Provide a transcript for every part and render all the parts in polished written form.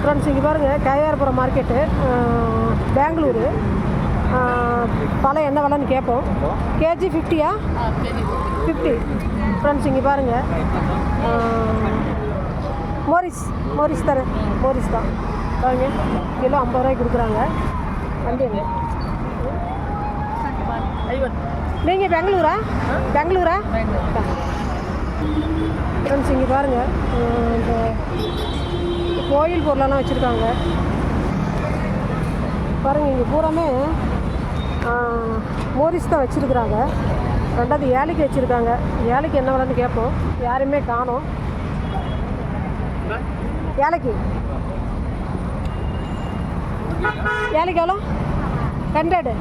Friends இங்கே பாருங்கள் KR Puram market Bengaluru. பழம் என்ன விலைன்னு கேட்போம். கேஜி 50யா? 50. ஃப்ரெண்ட்ஸ் இங்கே பாருங்கள் மோரிஸ் தானே, மோரிஸ் தான் பாருங்க. கிலோ 50 ரூபாய்க்கு கொடுக்குறாங்க. வண்டி நீங்கள் பெங்களூரா? ஃப்ரெண்ட்ஸ் இங்கே பாருங்கள் இந்த கோயில் பொருளெல்லாம் வச்சுருக்காங்க பாருங்கள். இங்கே பூராமே மோரிஸ் தான் வச்சுருக்குறாங்க. ரெண்டாவது ஏலைக்கு வச்சுருக்காங்க. ஏலைக்கு என்ன விலைன்னு கேட்போம். யாருமே காணோம். ஏலைக்கு எவ்வளோ? 100.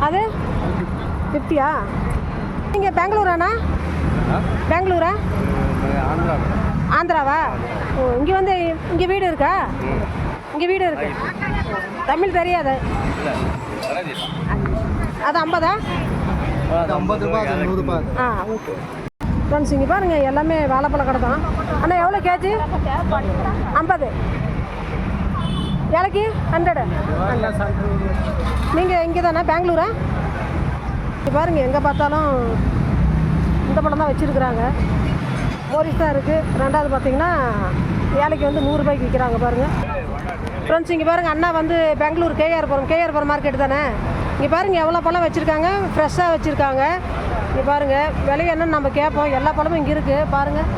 அது 50யா? நீங்கள் பெங்களூராண்ணா? பெங்களூரா? ஆந்திராவா? ஓ, இங்கே வந்து இங்கே வீடு இருக்கா? இங்கே வீடு இருக்கு. தமிழ் தெரியாது. அது 50ஆ? 50 ரூபாய், 100 ரூபாய். ஓகே. ஃப்ரெண்ட்ஸ் இங்கே பாருங்கள் எல்லாமே வாழைப்பழ கடை தான். அண்ணா எவ்வளோ கேஜி? 50. ஏலைக்கு 100. நீங்கள் இங்கே தானே பெங்களூரா? இங்கே பாருங்கள் எங்கே பார்த்தாலும் இந்த பழம் தான் வச்சுருக்குறாங்க. மோரிஸ் தான் இருக்குது. ரெண்டாவது பார்த்தீங்கன்னா ஏலைக்கு வந்து 100 ரூபாய்க்கு விற்கிறாங்க பாருங்கள். ஃப்ரெண்ட்ஸ் இங்கே பாருங்கள் அண்ணா வந்து பெங்களூர் கேஆர்புரம் மார்க்கெட்டு தானே. இங்கே பாருங்கள் எவ்வளோ பழம் வச்சுருக்காங்க. ஃப்ரெஷ்ஷாக வச்சுருக்காங்க. இங்கே பாருங்கள் விலை என்னன்னு நம்ம கேட்போம். எல்லா பழமும் இங்கே இருக்குது பாருங்கள்.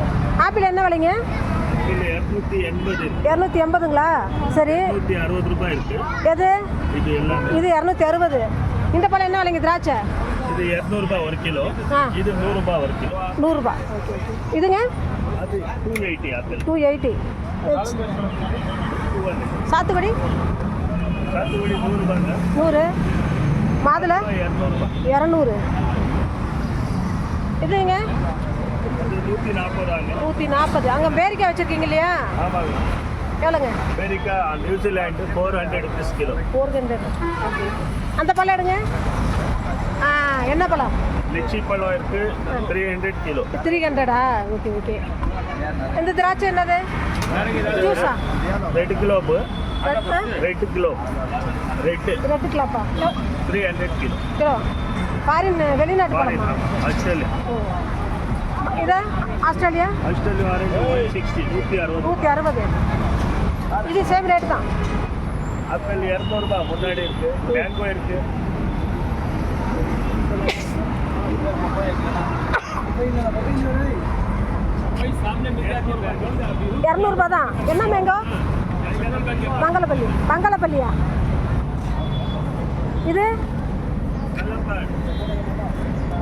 ஆப்பிள் என்ன விலைங்க? 280ங்களா? சரி. எது? இது 260. இந்த பழம் என்ன விலைங்க? திராட்சை இது 200 ரூபாய் ஒரு கிலோ. இது 100 ரூபாய் ஒரு கிலோ. 100 ரூபாய். இதுங்க அது 280 ஆப்பிள். 280. சாத்துக்குடி 100 ரூபாய்ங்க. 100. மாதுளை 200. இதுங்க 140. அங்கே பேரிக்காய் வச்சுருக்கீங்க இல்லையா? ஆமாங்க. எவ்வளோங்க? பேரிக்காய் நியூசிலாண்டு 400 ருபீஸ் கிலோ. 400. அந்த பழம் எடுங்க. என்ன பழம்? லிச்சி பழம் இருக்கு 300 கிலோ. 300ஆ? ஓகே. இந்த திராட்சை என்னது? ஜூஸா? ரெட் கிலோப்பு. ரெட் கிலோப்பா? 300 கிலோ. ஃபாரின் வெளிநாட்டு பழமா? ஆஸ்திரேலியா. இது ஆஸ்திரேலியா ஆரஞ்சு 160. இது சேம் ரேட் தான். ஆப்பிள் 200 ரூபாய் முன்னாடி இருக்கு. மேங்கோ இருக்கு. 200 ரூபாய் தான். என்ன மேங்கோ? பங்கலப்பள்ளியா? இது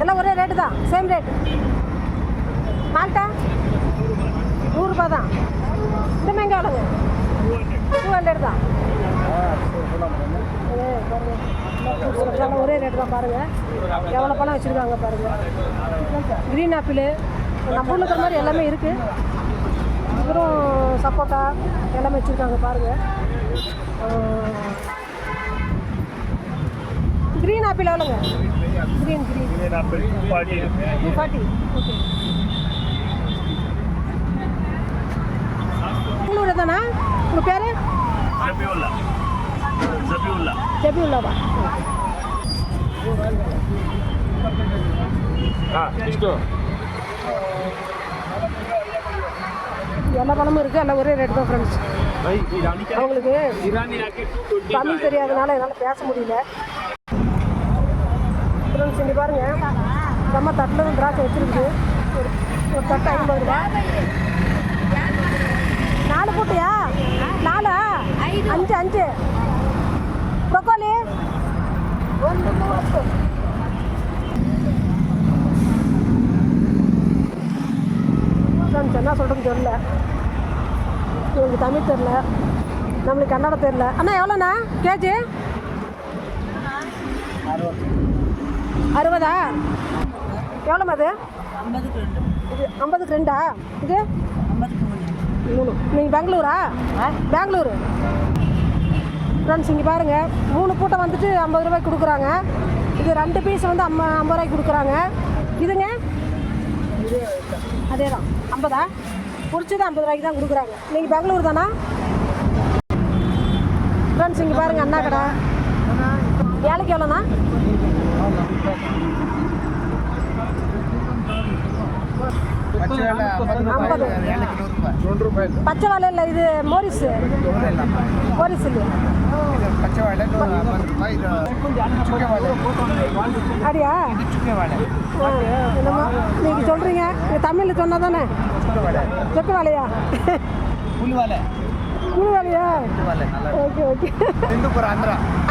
எல்லாம் ஒரே ரேட்டு தான். Same rate. மால்ட்டா 100 ரூபாய் தான். இந்த மேங்கோ எவ்வளோங்க? 200 தான். ஒரே ரேட்டு தான். பாருங்கள் எவ்வளோ பழம் வச்சுருக்காங்க பாருங்கள். க்ரீன் ஆப்பிள் நம்ம ஊரில் இருக்கிற மாதிரி எல்லாமே இருக்குது. அப்புறம் சப்போட்டா எல்லாமே வச்சுருக்காங்க பாருங்கள். க்ரீன் ஆப்பிள் எவ்வளோங்க? Green apple 240. ஓகே. பெங்களூர் தானா? உங்கள் பேர்? ஜபியுல்லாவா? எல்லா பழமும் இருக்குது. எல்லாம் ஒரே ரேட் தான் ஃப்ரெண்ட்ஸ். அவங்களுக்கு தமிழ் தெரியாதனால என்னால் பேச முடியல. ஃப்ரெண்ட்ஸ் இங்கே பாருங்கள் நம்ம தட்டில் திராட்சை வச்சுருக்கு. ஒரு தட்டு 50 ரூபா. 4 பூட்டியா? 4 5 ப்ரொக்கோலி 1 3. ஃப்ரெண்ட்ஸ் என்ன சொல்கிறதுன்னு தெரில. இவங்களுக்கு தமிழ் தெரில, நம்மளுக்கு கன்னடம் தெரில. அண்ணா எவ்வளோண்ணா கேஜி? 60. எவ்வளோம்மா அது? 50க்கு 2. இது 3. நீங்கள் பெங்களூரா? பெங்களூரு. ஃப்ரெண்ட்ஸ் இங்கே பாருங்கள் 3 பூட்டை வந்துட்டு 50 ரூபாய்க்கு கொடுக்குறாங்க. இது 2 பீஸ் வந்து 50 ரூபாய்க்கு கொடுக்குறாங்க. இதுங்க அதே தான் 50. பிடிச்சது 50 ரூபாய்க்கு தான் கொடுக்குறாங்க. நீங்கள் பெங்களூர் தானா? ஃப்ரெண்ட்ஸ் இங்கே பாருங்கள் அண்ணா கடை. ஏழைக்கு எவ்வளோண்ணா? ஐம்பது. பச்சை வாழை இல்லை, இது மோரிஸ். மோரிஸ் இல்லையா? அப்படியா? என்னம்மா நீங்கள் சொல்கிறீங்க, நீங்கள் தமிழில் சொன்னால் தானே. சொக்கு வாழையா? புழு வாழையா? Okay okay.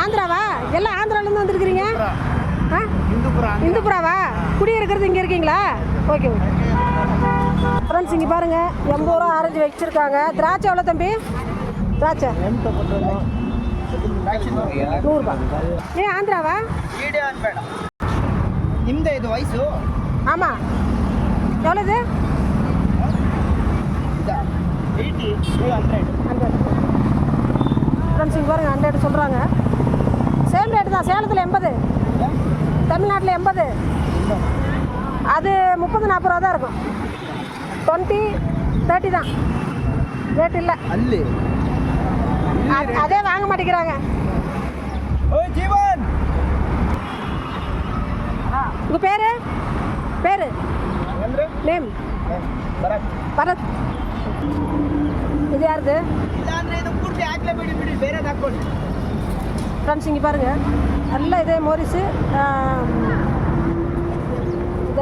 ஆந்திராவா? எல்லாம் ஆந்திராவிலேருந்து வந்துருக்குறீங்க? ஆ, இந்துப்புராவா? குடியிருக்கிறது இங்கே இருக்கீங்களா? Okay okay. ஃப்ரெண்ட்ஸ் இங்கே பாருங்கள் 80 ரூபா ஆரஞ்சு வச்சுருக்காங்க. திராட்சை எவ்வளோ தம்பி? திராட்சை 100 ரூபா. ஆந்திராவா? ನಿಮ್ದೇ ಇದು ವಯಸ್ಸು? ஆமாம். எவ்வளோ இது? 100. ஃப்ரெண்ட்ஸ் இங்கே பாருங்கள் 100 சொல்கிறாங்க. சேம் ரேட்டு தான். சேலத்தில் 80, தமிழ்நாட்டில் 80. அது 30-40 ரூபா தான் இருக்கும். 20-30 தான் ரேட். இல்லை ಅಲ್ಲಿ அதே வாங்க மாட்டேங்கிறாங்க. ಜೀವನ್ உங்கள் பேர்? பேர் நேம்? பரத். இது யாருது? ಇದು ಪೂರ್ತಿ ಹಾಕ್ಲೇ ಬಿಡಿ ಬಿಡಿ ಬೇರೆ ಹಾಕೊಳ್ಳಿ. ஃப்ரெண்ட்ஸ் இங்கே பாருங்கள் எல்லாம் இதே மோரிஸு, இந்த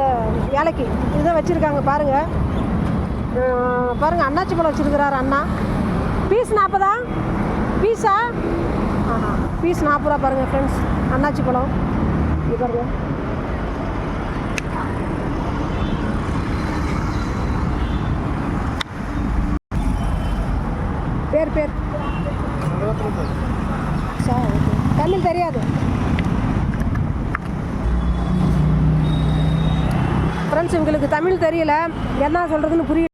ஏலக்கி இதை வச்சுருக்காங்க பாருங்கள். பாருங்கள் அண்ணாச்சி பழம் வச்சுருக்கிறாரு அண்ணா. பீஸ் 40? பீஸா? ஆஹா, பீஸ் 40 ரூபா பாருங்கள் ஃப்ரெண்ட்ஸ். அண்ணாச்சி பழம் இது பாருங்கள். பேர் பேர் சார் தமிழ் தெரியாது ஃப்ரெண்ட்ஸ். இவங்களுக்கு தமிழ் தெரியல, என்ன சொல்கிறதுன்னு புரியல.